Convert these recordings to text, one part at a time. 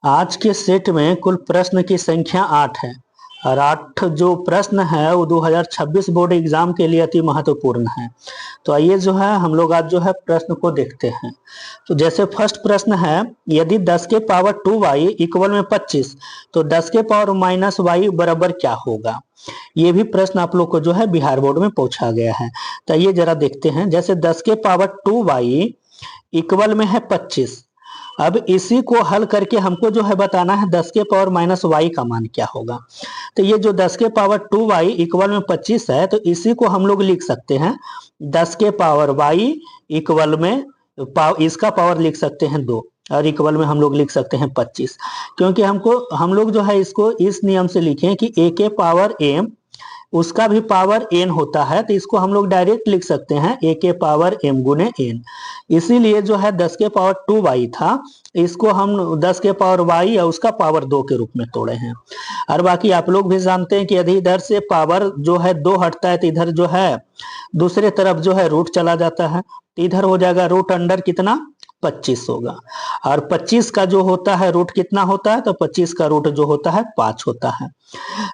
आज के सेट में कुल प्रश्न की संख्या 8 है और 8 जो प्रश्न है वो 2026 बोर्ड एग्जाम के लिए अति महत्वपूर्ण है। तो आइए जो है हम लोग आज जो है प्रश्न को देखते हैं। तो जैसे फर्स्ट प्रश्न है, यदि 10 के पावर 2y इक्वल में 25 तो 10 के पावर माइनस y बराबर क्या होगा। ये भी प्रश्न आप लोग को जो है बिहार बोर्ड में पूछा गया है। तो ये जरा देखते हैं। जैसे 10 के पावर 2y इक्वल में है 25, अब इसी को हल करके हमको जो है बताना है 10 के पावर माइनस वाई का मान क्या होगा। तो ये जो 10 के पावर 2y इक्वल में 25 है, तो इसी को हम लोग लिख सकते हैं 10 के पावर y इक्वल में इसका पावर लिख सकते हैं 2 और इक्वल में हम लोग लिख सकते हैं 25, क्योंकि हम लोग जो है इसको इस नियम से लिखें कि a के पावर m उसका भी पावर n होता है, तो इसको हम लोग डायरेक्ट लिख सकते हैं a के पावर m गुने n। इसीलिए जो है 10 के पावर 2y था, इसको हम 10 के पावर y या उसका पावर 2 के रूप में तोड़े हैं। और बाकी आप लोग भी जानते हैं कि यदि इधर से पावर जो है 2 हटता है तो इधर जो है दूसरे तरफ जो है रूट चला जाता है, तो इधर हो जाएगा रूट अंडर कितना 25 होगा। और 25 का जो होता है रूट कितना होता है, तो 25 का रूट जो होता है 5 होता है।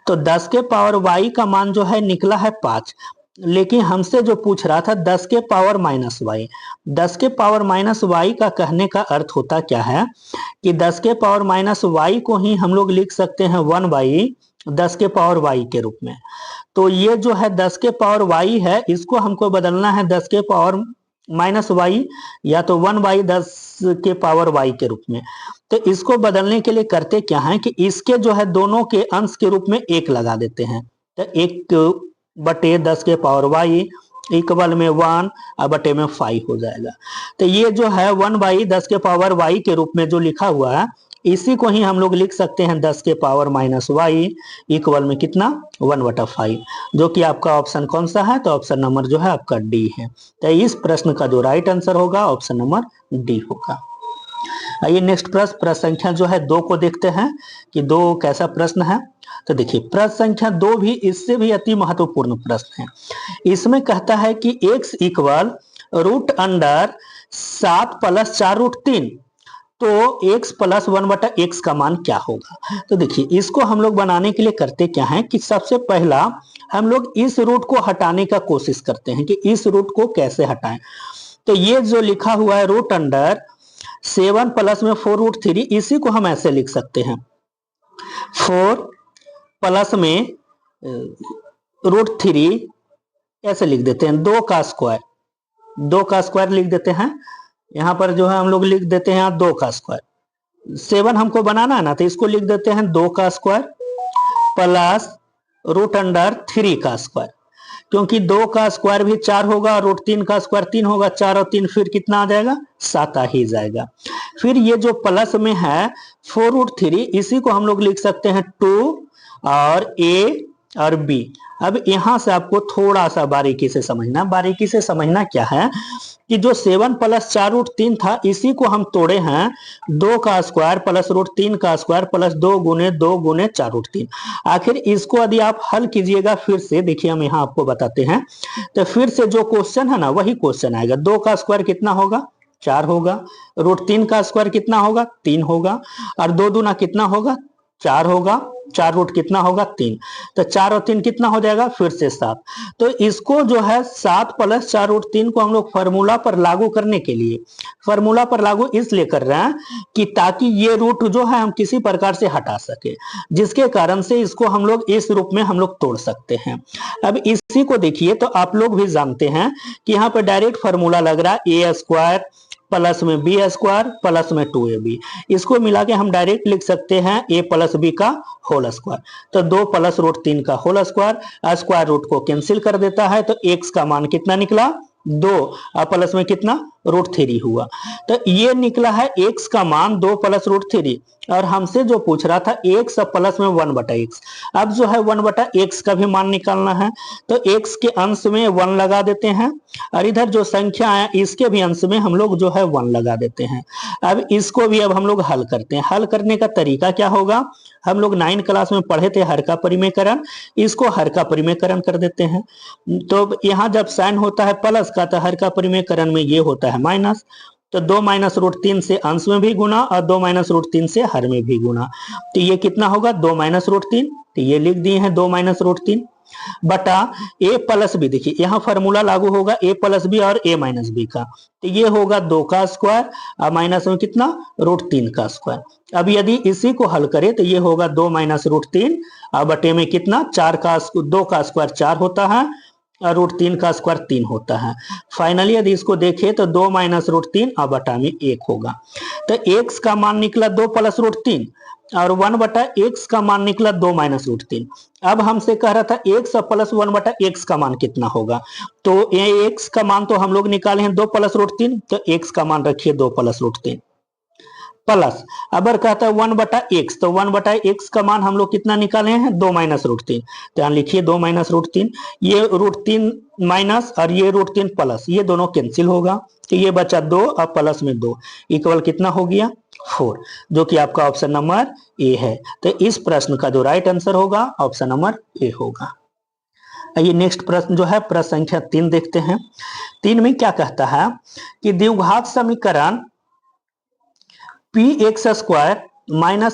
तो 10 के पावर y का मान जो है निकला है 5, लेकिन हमसे जो पूछ रहा था 10 के पावर माइनस वाई। 10 के पावर माइनस वाई का कहने का अर्थ होता क्या है कि 10 के पावर माइनस वाई को ही हम लोग लिख सकते हैं 1/10 के पावर वाई के रूप में। तो ये जो है 10 के पावर वाई है, इसको हमको बदलना है 10 के पावर माइनस वाई या तो 1/10 के पावर वाई के रूप में। तो इसको बदलने के लिए करते क्या है कि इसके जो है दोनों के अंश के रूप में 1 लगा देते हैं। तो 1/10 के पावर वाई इक्वल में 1 और बटे में 5 हो जाएगा। तो ये जो है 1/10 के पावर वाई के रूप में जो लिखा हुआ है, इसी को ही हम लोग लिख सकते हैं 10 के पावर माइनस वाई इक्वल में कितना 1/5, जो कि आपका ऑप्शन कौन सा है, तो ऑप्शन नंबर जो है आपका डी है। तो इस प्रश्न का जो राइट आंसर होगा ऑप्शन नंबर डी होगा। आइए नेक्स्ट प्रश्न संख्या जो है 2 को देखते हैं कि 2 कैसा प्रश्न है। तो देखिए प्रश्न संख्या 2 भी इससे भी अति महत्वपूर्ण प्रश्न है। इसमें कहता है कि x equal root under 7 + 4 root 3, तो x + 1/x का मान क्या होगा। तो देखिए इसको हम लोग बनाने के लिए करते क्या है कि सबसे पहला हम लोग इस रूट को हटाने का कोशिश करते हैं कि इस रूट को कैसे हटाएं। तो ये जो लिखा हुआ है रूट अंडर 7 प्लस में 4 रूट 3, इसी को हम ऐसे लिख सकते हैं 4 प्लस में रूट 3 ऐसे लिख देते हैं 2 का स्क्वायर लिख देते हैं। यहां पर जो है हम लोग लिख देते हैं 2 का स्क्वायर। 7 हमको बनाना है ना, तो इसको लिख देते हैं 2 का स्क्वायर प्लस रूट अंडर 3 का स्क्वायर, क्योंकि 2 का स्क्वायर भी 4 होगा और रूट 3 का स्क्वायर 3 होगा। 4 और 3 फिर कितना आ जाएगा 7 आ ही जाएगा। फिर ये जो प्लस में है 4 रूट 3, इसी को हम लोग लिख सकते हैं 2 और a और b। अब यहां से आपको थोड़ा सा बारीकी से समझना क्या है कि जो 7 + 4 रूट 3 था, इसी को हम तोड़े हैं 2 का स्क्वायर प्लस रूट 3 का स्क्वायर प्लस 2 गुने 4 रूट 3। आखिर इसको यदि आप हल कीजिएगा फिर से, देखिए हम यहाँ आपको बताते हैं, तो फिर से जो क्वेश्चन है ना वही क्वेश्चन आएगा। 2 का स्क्वायर कितना होगा 4 होगा, रूट 3 का स्क्वायर कितना होगा 3 होगा, और 2 दूना कितना होगा 4 होगा, 4 रूट कितना होगा 3, तो 4 और 3 कितना हो जाएगा फिर से 7। तो इसको जो है 7 + 4 रूट 3 को हम लोग फॉर्मूला पर लागू करने के लिए, फॉर्मूला पर लागू इसलिए कर रहे हैं कि ताकि ये रूट जो है हम किसी प्रकार से हटा सके, जिसके कारण से इसको हम लोग इस रूप में हम लोग तोड़ सकते हैं। अब इसी को देखिए, तो आप लोग भी जानते हैं कि यहाँ पर डायरेक्ट फॉर्मूला लग रहा है a स्क्वायर प्लस में b स्क्वायर प्लस में 2ab। इसको मिला के हम डायरेक्ट लिख सकते हैं a + b का होल स्क्वायर। तो 2 + रूट 3 का होल स्क्वायर, स्क्वायर रूट को कैंसिल कर देता है, तो x का मान कितना निकला 2 और प्लस में कितना रूट 3 हुआ। तो ये निकला है x का मान 2 + रूट 3, और हमसे जो पूछ रहा था x प्लस में 1/x। अब जो है 1/x का भी मान निकालना है, तो x के अंश में 1 लगा देते हैं, और इधर जो संख्या है इसके भी अंश में हम लोग जो है 1 लगा देते हैं। अब इसको भी अब हम लोग हल करते हैं। हल करने का तरीका क्या होगा, हम लोग 9 क्लास में पढ़े थे हर का परिमेयकरण, इसको हर का परिमेयकरण कर देते हैं। तो यहाँ जब साइन होता है प्लस का, तो हर का परिमेयकरण में ये होता है माइनस, तो 2 - √3 से अंश में भी गुना और 2 - √3 से हर में भी गुना। तो ये कितना होगा 2 - √3, तो ये लिख दिए हैं 2 - √3 बटा a प्लस बी। देखिए यहाँ फॉर्मूला लागू होगा a प्लस बी और a माइनस बी का, तो ये होगा 2 का स्क्वायर और माइनस में कितना √3 का स्क्वायर। अब यदि इसी को हल करें तो ये होगा 2 - √3 और बटे में कितना 2 का स्क्वायर 4 होता है और √3 का स्क्वायर 3 होता है। फाइनली यदि इसको देखें तो 2 - √3 और बटा में 1 होगा। तो x का मान निकला 2 + √3 और 1/x का मान निकला 2 - √3। अब हमसे कह रहा था x प्लस 1/x का मान कितना होगा, तो ये x का मान तो हम लोग निकाले हैं 2 + √3, तो x का मान रखिए 2 + √3 प्लस अब कहता है 1/x, तो 1/x का मान हम लोग कितना निकाले हैं 2 - √3, तो यहाँ लिखिए 2 - √3, ये √3 माइनस और ये √3 प्लस, ये दोनों कैंसिल होगा, तो ये बचा 2 और प्लस में 2 इक्वल कितना हो गया 4, जो कि आपका ऑप्शन नंबर ए है। तो इस प्रश्न का जो राइट आंसर होगा ऑप्शन नंबर ए होगा। ये नेक्स्ट प्रश्न जो है प्रश्न संख्या 3 देखते हैं। 3 में क्या कहता है कि द्विघात समीकरण px²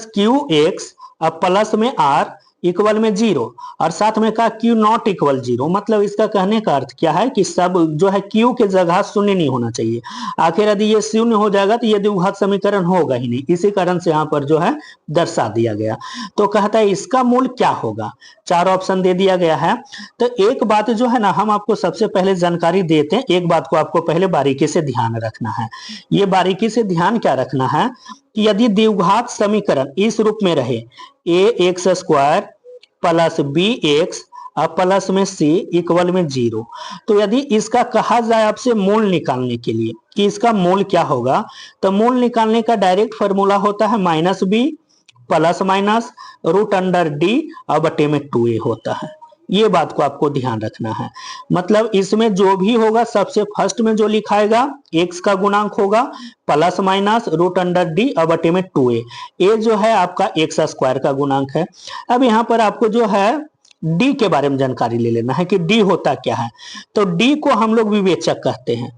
- qx अब प्लस में r इक्वल में 0 और साथ में कहा q0 = 0, मतलब इसका कहने का अर्थ क्या है कि सब जो है q के जगह शून्य नहीं होना चाहिए। आखिर यदि ये शून्य हो जाएगा तो ये द्विघात समीकरण होगा ही नहीं, इसी कारण से यहाँ पर जो है दर्शा दिया गया। तो कहता है इसका मूल क्या होगा, 4 ऑप्शन दे दिया गया है। तो एक बात जो है ना हम आपको सबसे पहले जानकारी देते हैं, एक बात को आपको पहले बारीकी से ध्यान रखना है। ये बारीकी से ध्यान क्या रखना है कि यदि द्विघात समीकरण इस रूप में रहे ax² प्लस bx और प्लस में c इक्वल में 0, तो यदि इसका कहा जाए आपसे मूल निकालने के लिए कि इसका मूल क्या होगा, तो मूल निकालने का डायरेक्ट फॉर्मूला होता है -b प्लस माइनस √d और बटे में 2a होता है। ये बात को आपको ध्यान रखना है, मतलब इसमें जो भी होगा सबसे फर्स्ट में जो लिखाएगा x का गुणांक होगा प्लस माइनस √d और बटे में 2a, ये जो है आपका x² का गुणांक है। अब यहाँ पर आपको जो है d के बारे में जानकारी ले लेना है कि d होता क्या है। तो d को हम लोग विवेचक कहते हैं,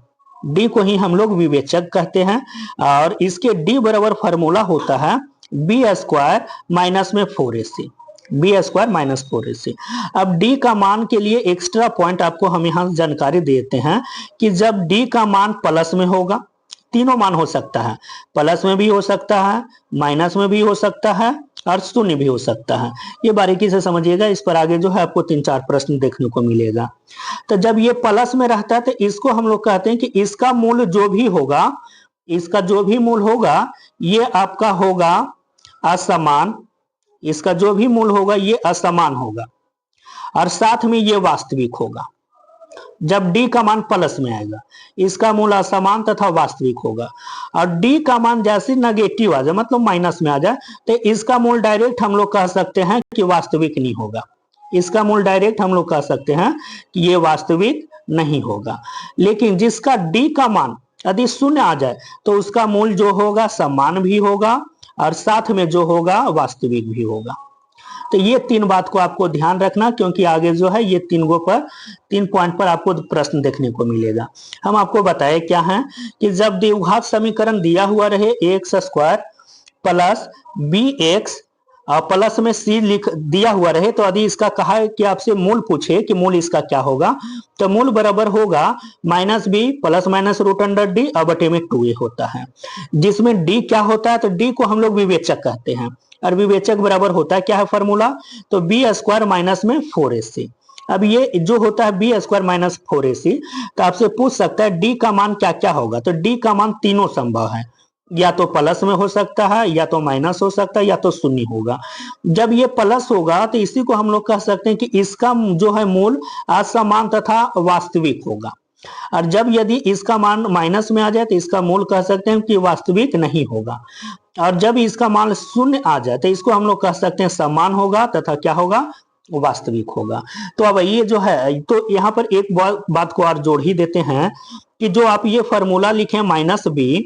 d को ही हम लोग विवेचक कहते हैं और इसके d बराबर फॉर्मूला होता है b² माइनस में 4ac, b² - 4ac। अब d का मान के लिए एक्स्ट्रा पॉइंट आपको हम यहाँ जानकारी देते हैं कि जब d का मान प्लस में होगा, तीनों मान हो सकता है, प्लस में भी हो सकता है, माइनस में भी हो सकता है और शून्य भी हो सकता है। ये बारीकी से समझिएगा, इस पर आगे जो है आपको 3-4 प्रश्न देखने को मिलेगा। तो जब ये प्लस में रहता है तो इसको हम लोग कहते हैं कि इसका मूल जो भी होगा, इसका जो भी मूल होगा ये आपका होगा असमान, इसका जो भी मूल होगा ये असमान होगा और साथ में ये वास्तविक होगा। जब d का मान प्लस में आएगा इसका मूल असमान तथा वास्तविक होगा, और d का मान जैसे नेगेटिव आ जाए मतलब माइनस में आ जाए तो इसका मूल डायरेक्ट हम लोग कह सकते हैं कि वास्तविक नहीं होगा, इसका मूल डायरेक्ट हम लोग कह सकते हैं कि ये वास्तविक नहीं होगा। लेकिन जिसका d का मान यदि शून्य आ जाए तो उसका मूल जो होगा समान भी होगा और साथ में जो होगा वास्तविक भी होगा। तो ये 3 बात को आपको ध्यान रखना, क्योंकि आगे जो है ये 3 पॉइंट पर आपको प्रश्न देखने को मिलेगा। हम आपको बताए क्या है कि जब द्विघात समीकरण दिया हुआ रहे ax² प्लस bx और प्लस में c लिख दिया हुआ रहे, तो यदि इसका कहा है कि आपसे मूल पूछे कि मूल इसका क्या होगा, तो मूल बराबर होगा -b प्लस माइनस √d और बटे में 2a होता है, जिसमें d क्या होता है तो d को हम लोग विवेचक कहते हैं और विवेचक बराबर होता है क्या है फॉर्मूला, तो b² माइनस में 4ac। अब ये जो होता है b² माइनस 4ac, तो आपसे पूछ सकता है d का मान क्या क्या होगा, तो d का मान तीनों संभव है, या तो प्लस में हो सकता है, या तो माइनस हो सकता है, या तो शून्य होगा। जब ये प्लस होगा तो इसी को हम लोग कह सकते हैं कि इसका जो है मूल असमान तथा वास्तविक होगा, और जब यदि इसका मान माइनस में आ जाए तो इसका मूल कह सकते हैं कि वास्तविक नहीं होगा, और जब इसका मान शून्य आ जाए तो इसको हम लोग कह सकते हैं समान होगा तथा क्या होगा वास्तविक होगा। तो अब ये जो है, तो यहाँ पर एक बात को और जोड़ ही देते हैं कि जो आप ये फॉर्मूला लिखे -b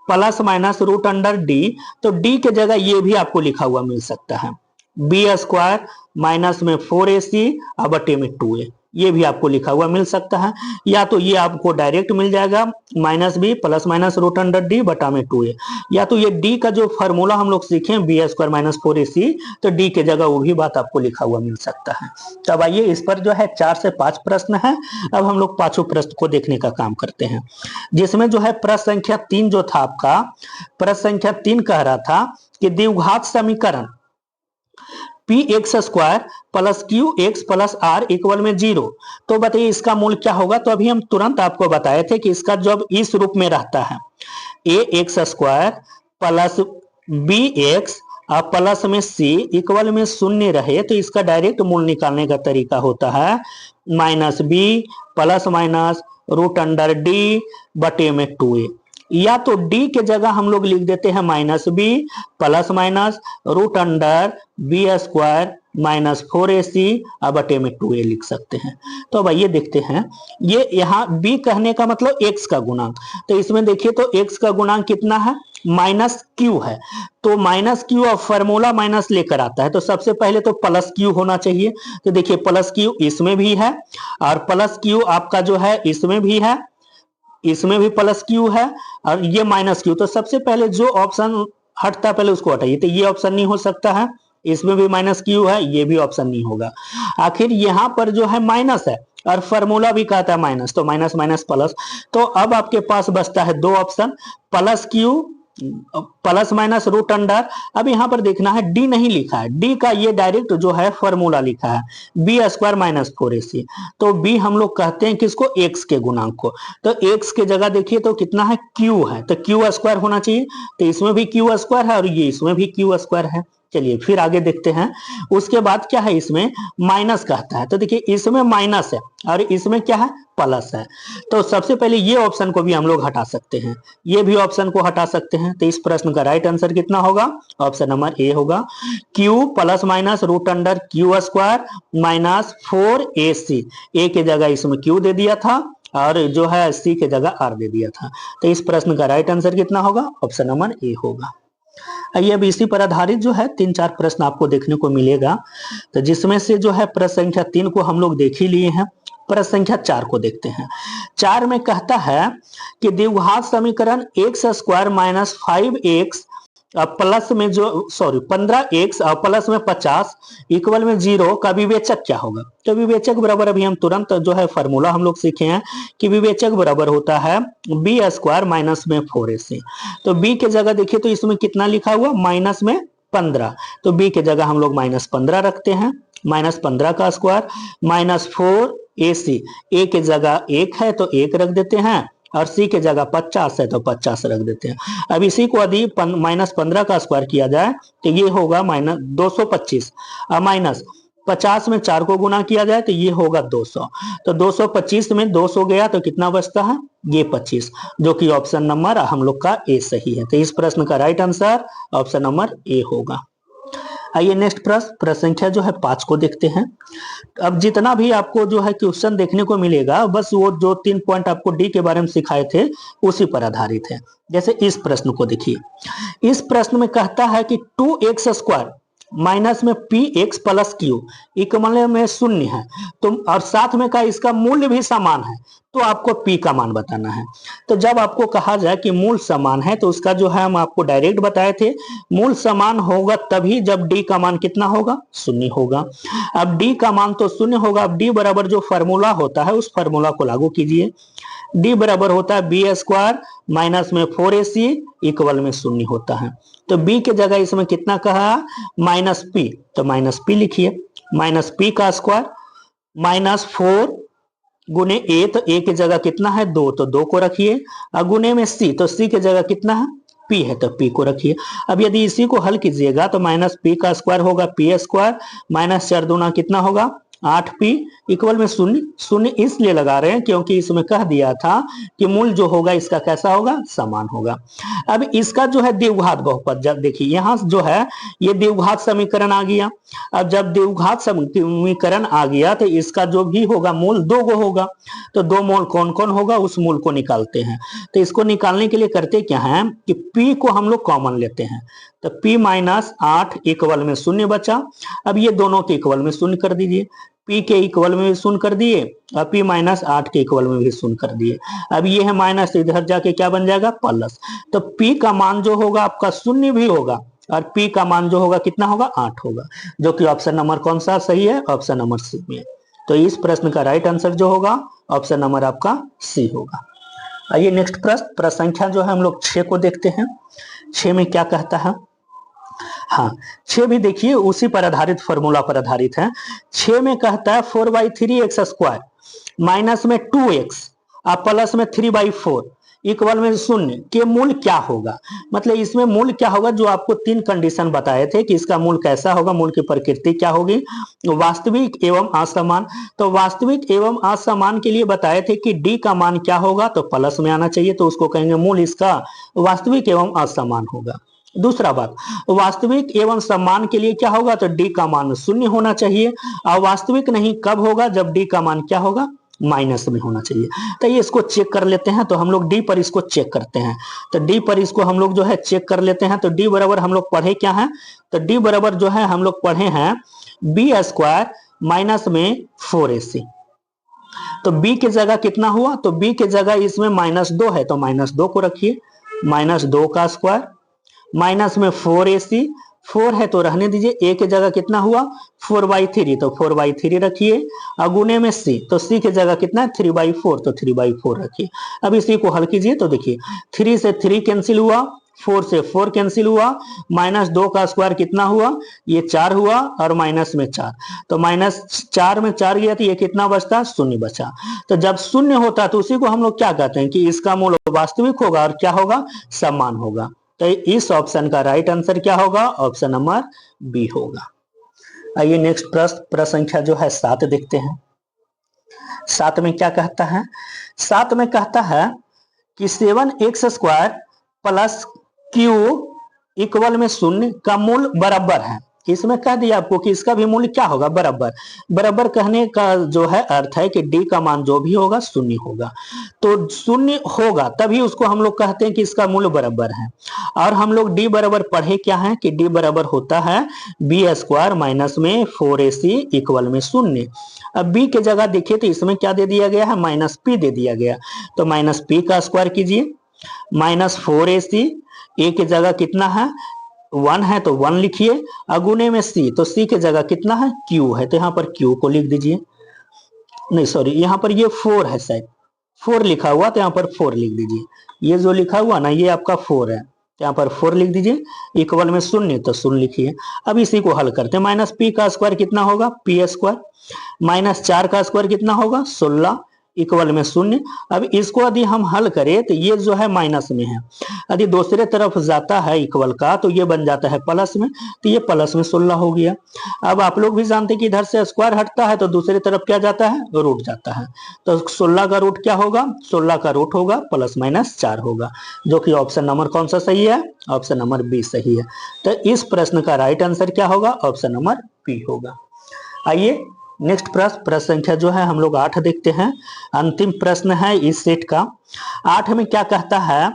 प्लस माइनस √d, तो d के जगह ये भी आपको लिखा हुआ मिल सकता है b² माइनस में 4ac और बटे में 2a, ये भी आपको लिखा हुआ मिल सकता है, या तो ये आपको डायरेक्ट मिल जाएगा minus b plus minus root under d बटा में 2a, या तो ये डी का जो फॉर्मूला हम लोग सीखे बी स्क्वायर माइनस 4ac, तो डी के जगह वो भी बात आपको लिखा हुआ मिल सकता है। तो अब आइए इस पर जो है 4 से 5 प्रश्न है। अब हम लोग पांचों प्रश्न को देखने का काम करते हैं, जिसमें जो है प्रश्न संख्या 3 जो था आपका, प्रश्न संख्या 3 कह रहा था कि द्विघात समीकरण p x square plus q x plus r equal में 0, तो बताइए इसका मूल क्या होगा। तो अभी हम तुरंत आपको बताए थे कि इसका जब इस रूप में रहता है a x square plus b x और प्लस में सी इक्वल में 0 रहे, तो इसका डायरेक्ट मूल निकालने का तरीका होता है minus b plus minus root under d बटे में 2a, या तो d के जगह हम लोग लिख देते हैं minus b plus minus root under b square minus 4ac बटे में 2a लिख सकते हैं। तो अब आइए देखते हैं, ये यहाँ b कहने का मतलब x का गुणांक, तो इसमें देखिए तो x का गुणांक कितना है माइनस q है, तो माइनस q और फॉर्मूला माइनस लेकर आता है, तो सबसे पहले तो प्लस q होना चाहिए। तो देखिए प्लस q इसमें भी है और प्लस q आपका जो है इसमें भी है, इसमें भी प्लस क्यू है और ये माइनस क्यू, तो सबसे पहले जो ऑप्शन हटता है पहले उसको हटाइए। तो ये ऑप्शन नहीं हो सकता है, इसमें भी माइनस क्यू है, ये भी ऑप्शन नहीं होगा। आखिर यहाँ पर जो है माइनस है और फॉर्मूला भी कहता है माइनस, तो माइनस माइनस प्लस, तो अब आपके पास बचता है दो option, plus q plus minus root under. अब यहां पर देखना है डी नहीं लिखा है, डी का ये डायरेक्ट जो है फॉर्मूला लिखा है बी स्क्वायर माइनस 4ac, तो बी हम लोग कहते हैं किसको एक्स के गुणांक को, तो एक्स के जगह देखिए तो कितना है क्यू है, तो क्यू स्क्वायर होना चाहिए, तो इसमें भी क्यू स्क्वायर है और ये इसमें भी क्यू स्क्वायर है। चलिए फिर आगे देखते हैं, उसके बाद क्या है इसमें माइनस कहता है, तो देखिए इसमें माइनस है और इसमें क्या है प्लस है, तो सबसे पहले ये ऑप्शन को भी हम लोग हटा सकते हैं, ये भी ऑप्शन को हटा सकते हैं। तो इस प्रश्न का राइट आंसर कितना होगा, ऑप्शन नंबर ए होगा, q plus minus root under q square minus 4ac, a के जगह इसमें क्यू दे दिया था और जो है सी के जगह आर दे दिया था, तो इस प्रश्न का राइट आंसर कितना होगा, ऑप्शन नंबर ए होगा। आइए अब इसी पर आधारित जो है 3-4 प्रश्न आपको देखने को मिलेगा, तो जिसमें से जो है प्रश्न संख्या 3 को हम लोग देख ही लिए हैं, प्रश्न संख्या 4 को देखते हैं। 4 में कहता है कि द्विघात समीकरण x square minus 5x plus में जो 15x और प्लस में 50 इक्वल में 0 का विवेचक क्या होगा। तो विवेचक बराबर अभी हम तुरंत जो है फॉर्मूला हम लोग सीखे हैं कि विवेचक बराबर होता है बी स्क्वायर माइनस में 4ac, तो b के जगह देखिए तो इसमें कितना लिखा हुआ माइनस में 15, तो b के जगह हम लोग माइनस 15 रखते हैं, माइनस 15 का स्क्वायर माइनस 4ac, a के जगह 1 है तो 1 रख देते हैं और c के जगह 50 है तो 50 रख देते हैं। अब इसी को यदि माइनस 15 का स्क्वायर किया जाए तो ये होगा माइनस 225 और माइनस 50 में 4 को गुना किया जाए तो ये होगा 200, तो 225 में 200 गया तो कितना बचता है ये 25, जो कि ऑप्शन नंबर हम लोग का ए सही है। तो इस प्रश्न का right answer option number a होगा। आइए नेक्स्ट प्रश्न संख्या जो है 5 को देखते हैं। अब जितना भी आपको जो है क्वेश्चन देखने को मिलेगा बस वो जो 3 पॉइंट आपको डी के बारे में सिखाए थे उसी पर आधारित है। जैसे इस प्रश्न को देखिए, इस प्रश्न में कहता है कि 2x स्क्वायर माइनस में P x plus Q equal में 0 है, तो और साथ में का इसका मूल्य भी समान है, तो आपको p का मान बताना है। तो जब आपको कहा जाए कि मूल समान है तो उसका जो है हम आपको डायरेक्ट बताए थे मूल समान होगा तभी जब d का मान कितना होगा 0 होगा। अब d का मान तो 0 होगा, अब d बराबर जो फॉर्मूला होता है उस फॉर्मूला को लागू कीजिए, d बराबर होता है बी स्क्वायर माइनस में 4ac इक्वल में 0 होता है, तो b के जगह इसमें कितना कहा माइनस p, तो माइनस p लिखिए, माइनस p का स्क्वायर माइनस 4 गुने a, तो a के जगह कितना है 2, तो 2 को रखिए और गुने में c, तो c के जगह कितना है p है तो p को रखिए। अब यदि इसी को हल कीजिएगा तो माइनस p का स्क्वायर होगा p स्क्वायर माइनस 4 दूना कितना होगा 8p इक्वल में 0, 0 इसलिए लगा रहे हैं क्योंकि इसमें कह दिया था कि मूल जो होगा इसका कैसा होगा समान होगा। अब इसका जो है द्विघात बहुपद, जब देखिए यहाँ जो है ये द्विघात समीकरण आ गया, अब जब द्विघात समीकरण आ गया तो इसका जो भी होगा मूल 2 गो होगा, तो 2 मूल कौन कौन होगा उस मूल को निकालते हैं। तो इसको निकालने के लिए करते क्या है कि p को हम लोग कॉमन लेते हैं, तो p माइनस 8 इक्वल में 0 बचा। अब ये दोनों के इक्वल में 0 कर दीजिए, P के इक्वल में भी शून्य कर दिए और P माइनस 8 के इक्वल में भी शून्य कर दिए। अब ये है माइनस, इधर जाके क्या बन जाएगा प्लस। तो P का मान जो होगा आपका शून्य भी होगा और P का मान जो होगा कितना होगा 8 होगा, जो कि ऑप्शन नंबर कौन सा सही है, ऑप्शन नंबर सी में। तो इस प्रश्न का राइट आंसर जो होगा ऑप्शन नंबर आपका सी होगा। आइए नेक्स्ट प्रश्न संख्या जो है हम लोग 6 को देखते हैं। 6 में क्या कहता है, हाँ 6 भी देखिए उसी पर आधारित, फॉर्मूला पर आधारित है। 6 में कहता है 4/3x² माइनस में 2x और प्लस में 3/4 इक्वल में 0 के मूल क्या होगा। मतलब इसमें मूल क्या होगा, जो आपको 3 कंडीशन बताए थे कि इसका मूल कैसा होगा, मूल की प्रकृति क्या होगी, वास्तविक एवं असमान। तो वास्तविक एवं असमान के लिए बताए थे कि d का मान क्या होगा, तो प्लस में आना चाहिए, तो उसको कहेंगे मूल इसका वास्तविक एवं असमान होगा। दूसरा बात, वास्तविक एवं समान के लिए क्या होगा, तो d का मान 0 होना चाहिए। और वास्तविक नहीं कब होगा, जब d का मान क्या होगा, माइनस में होना चाहिए। तो ये इसको चेक कर लेते हैं, तो हम लोग डी पर इसको चेक करते हैं। तो डी पर इसको हम लोग जो है चेक कर लेते हैं। तो डी बराबर हम लोग पढ़े क्या है, तो डी बराबर जो है हम लोग पढ़े हैं b² माइनस में 4ac। तो b की जगह कितना हुआ, तो b की जगह इसमें -2 है, तो -2 को रखिए, -2 का स्क्वायर माइनस में 4ac, 4 है तो रहने दीजिए, a की जगह कितना हुआ 4/3, तो 4/3 रखिए। अगुने में c, तो c की जगह कितना है 3/4, तो 3/4 रखिए। अब इसी को हल कीजिए, तो देखिए 3 से 3 कैंसिल हुआ, 4 से 4 कैंसिल हुआ, -2 का स्क्वायर कितना हुआ, ये 4 हुआ और माइनस में 4, तो -4 में 4 गया तो ये कितना बचता, 0 बचा। तो जब 0 होता तो उसी को हम लोग क्या कहते हैं कि इसका मूल वास्तविक होगा और क्या होगा, समान होगा। तो इस ऑप्शन का राइट आंसर क्या होगा, ऑप्शन नंबर बी होगा। आइए नेक्स्ट प्रश्न संख्या जो है 7 देखते हैं। 7 में क्या कहता है, 7 में कहता है कि 7x² प्लस q इक्वल में 0 का मूल बराबर है। इसमें कह दिया आपको कि इसका भी मूल्य क्या होगा, बराबर। बराबर कहने का जो है अर्थ है कि d का मान जो भी होगा 0 होगा। तो 0 होगा तभी उसको हम लोग कहते हैं कि इसका मूल्य बराबर है। और हम लोग d बराबर पढ़े क्या है कि d बराबर होता है b² माइनस में 4ac इक्वल में 0। अब b की जगह देखिए तो इसमें क्या दे दिया गया है, -p दे दिया गया। तो -p का स्क्वायर कीजिए, -4ac, a की जगह कितना है 1 है तो 1 लिखिए, अगुने में c, तो c की जगह कितना है q है, तो यहाँ पर q को लिख दीजिए। नहीं सॉरी, यहाँ पर ये 4 है, शायद 4 लिखा हुआ, तो यहाँ पर 4 लिख दीजिए। ये जो लिखा हुआ ना ये आपका 4 है, तो यहाँ पर 4 लिख दीजिए, इक्वल में 0 तो 0 लिखिए। अब इसी को हल करते हैं, -p का स्क्वायर कितना होगा p² -4 का स्क्वायर कितना होगा 16 इक्वल में 0। अब इसको यदि हम हल करें तो ये जो है माइनस में है, यदि दूसरे तरफ जाता है इक्वल का तो ये बन जाता है प्लस में, तो ये प्लस में 16 हो गया। अब आप लोग भी जानते हैं कि इधर से स्क्वायर हटता है तो दूसरी तरफ क्या जाता है, रूट जाता है। तो 16 का रूट क्या होगा, 16 का रूट होगा +-4 होगा, जो कि ऑप्शन नंबर कौन सा सही है, ऑप्शन नंबर बी सही है। तो इस प्रश्न का राइट आंसर क्या होगा, ऑप्शन नंबर बी होगा। आइए नेक्स्ट प्रश्न संख्या जो है हम लोग 8 देखते हैं। अंतिम प्रश्न है इस सेट का। 8 में क्या कहता है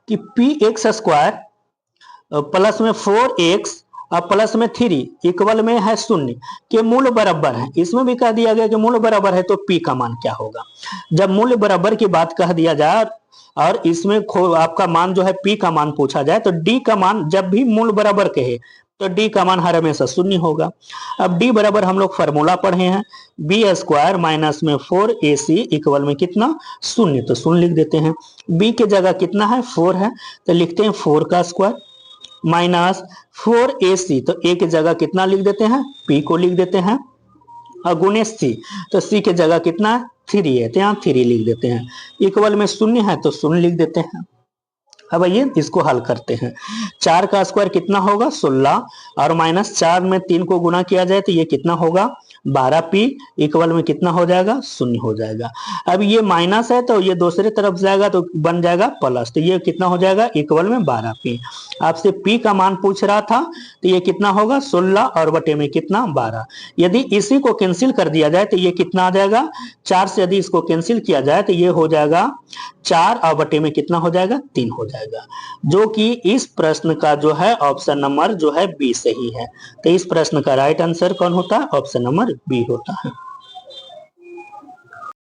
कि px² प्लस में 4x और प्लस में 3 इक्वल में है 0 के मूल बराबर है। इसमें भी कह दिया गया कि मूल बराबर है, तो p का मान क्या होगा। जब मूल बराबर की बात कह दिया जाए और इसमें आपका मान जो है p का मान पूछा जाए, तो d का मान जब भी मूल बराबर कहे तो d का मान हर हमेशा 0 होगा। अब d बराबर हम लोग फॉर्मूला पढ़े हैं b² माइनस में 4ac इक्वल में कितना 0, तो 0 लिख देते हैं। b की जगह कितना है 4 है, तो लिखते हैं 4 का स्क्वायर माइनस 4ac, तो a की जगह कितना लिख देते हैं p को लिख देते हैं, अगुने c, तो c की जगह कितना 3 है, तो यहाँ 3 लिख देते हैं, इक्वल में 0 है तो 0 लिख देते हैं। अब आइए इसको हल करते हैं। 4 का स्क्वायर कितना होगा 16 और -4 में 3 को गुना किया जाए तो ये कितना होगा 12p इक्वल में कितना हो जाएगा 0 हो जाएगा। अब ये माइनस है तो ये दूसरे तरफ जाएगा तो बन जाएगा प्लस, तो ये कितना हो जाएगा इक्वल में 12p। आपसे p का मान पूछ रहा था तो ये कितना होगा 16 और बटे में कितना 12। यदि इसी को कैंसिल कर दिया जाए तो ये कितना आ जाएगा 4 से यदि इसको कैंसिल किया जाए तो ये हो जाएगा 4 और बटे में कितना हो जाएगा 3 हो जाएगा, जो कि इस प्रश्न का जो है ऑप्शन नंबर जो है बी सही है। तो इस प्रश्न का राइट आंसर कौन होता है, ऑप्शन नंबर बी होता है।